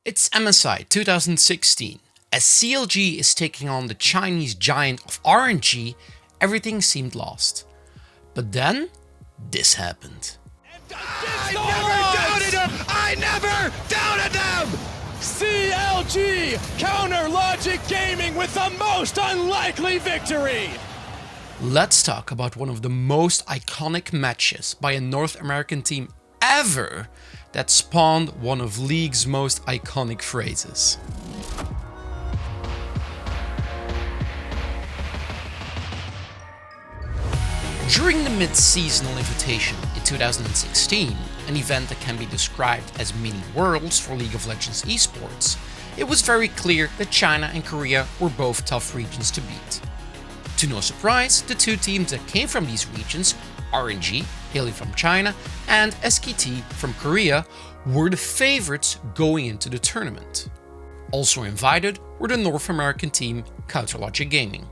It's MSI 2016. As CLG is taking on the Chinese giant of RNG, everything seemed lost. But then, this happened. I never doubted them! CLG counter Logic Gaming with the most unlikely victory! Let's talk about one of the most iconic matches by a North American team ever that spawned one of League's most iconic phrases. During the mid-seasonal invitation in 2016, an event that can be described as mini worlds for League of Legends esports, it was very clear that China and Korea were both tough regions to beat. To no surprise, the two teams that came from these regions, RNG, hailing from China, and SKT from Korea, were the favorites going into the tournament. Also invited were the North American team Counter Logic Gaming.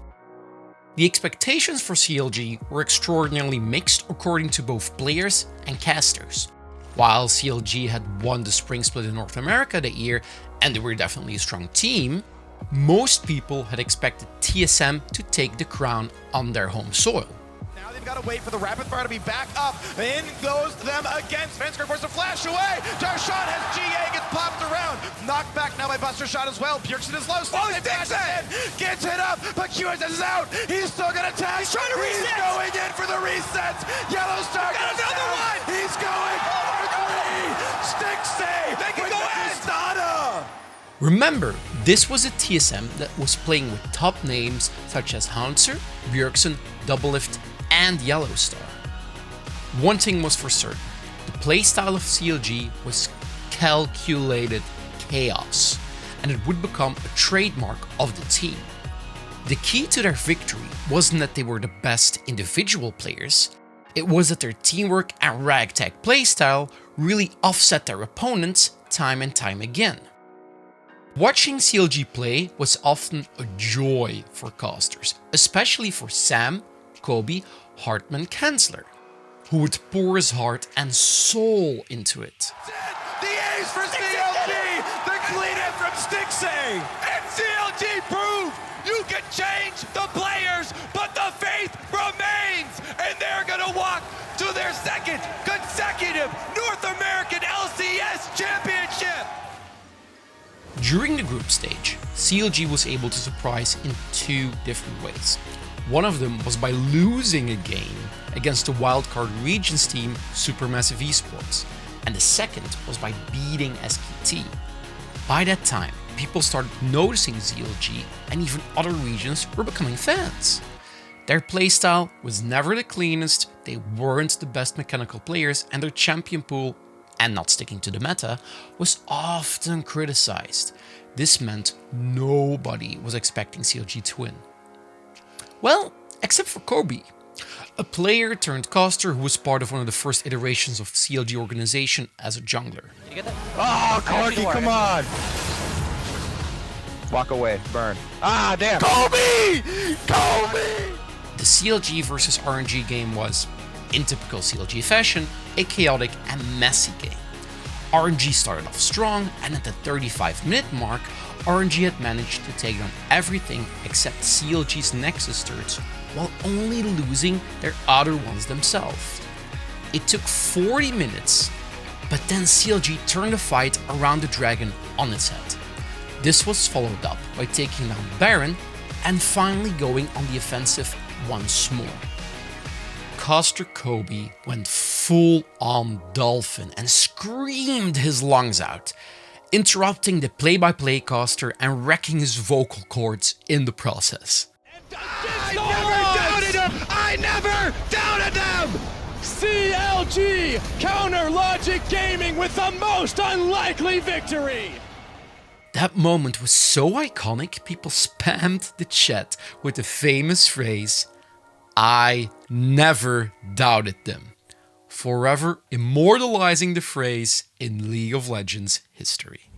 The expectations for CLG were extraordinarily mixed according to both players and casters. While CLG had won the spring split in North America that year, and they were definitely a strong team, most people had expected TSM to take the crown on their home soil. Now they've got to wait for the rapid fire to be back up. In goes them again. Svenskar forced to flash away. Darshot has GA, gets popped around. Knocked back now by Buster Shot as well. Bjergsen is low. Gets hit up, but QSS is out. He's still gonna tag. He's trying to reset. He's going in for the resets. Yellow Star got another one. He's going for three. Stixay. They can go in. Remember, this was a TSM that was playing with top names such as Haunter, Bjergsen, Doublelift, and Yellow Star. One thing was for certain, the playstyle of CLG was calculated chaos, and it would become a trademark of the team. The key to their victory wasn't that they were the best individual players, it was that their teamwork and ragtag playstyle really offset their opponents time and time again. Watching CLG play was often a joy for casters, especially for Sam, Kobe, Hartman, Kanzler, who would pour his heart and soul into it. The ace for CLG! The clean-up from Stixay! And CLG proved you can change the players, but the faith remains! And they're gonna walk to their second consecutive North American LCS championship! During the group stage, CLG was able to surprise in two different ways. One of them was by losing a game against the wildcard regions team Supermassive Esports, and the second was by beating SKT. By that time, people started noticing CLG, and even other regions were becoming fans. Their playstyle was never the cleanest, they weren't the best mechanical players, and their champion pool, and not sticking to the meta, was often criticized. This meant nobody was expecting CLG to win. Well, except for Kobe, a player turned caster who was part of one of the first iterations of CLG organization as a jungler. Did you get that? Oh, Corky, come on! Walk away, burn. Ah, damn! Kobe! Kobe! The CLG versus RNG game was, in typical CLG fashion, a chaotic and messy game. RNG started off strong, and at the 35-minute mark, RNG had managed to take down everything except CLG's Nexus turrets, while only losing their other ones themselves. It took 40 minutes, but then CLG turned the fight around the dragon on its head. This was followed up by taking down Baron, and finally going on the offensive once more. Caster Kobe went full-on dolphin and screamed his lungs out, interrupting the play-by-play caster and wrecking his vocal cords in the process. I never doubted them! CLG counter Logic Gaming with the most unlikely victory! That moment was so iconic, people spammed the chat with the famous phrase, "I never doubted them," forever immortalizing the phrase in League of Legends history.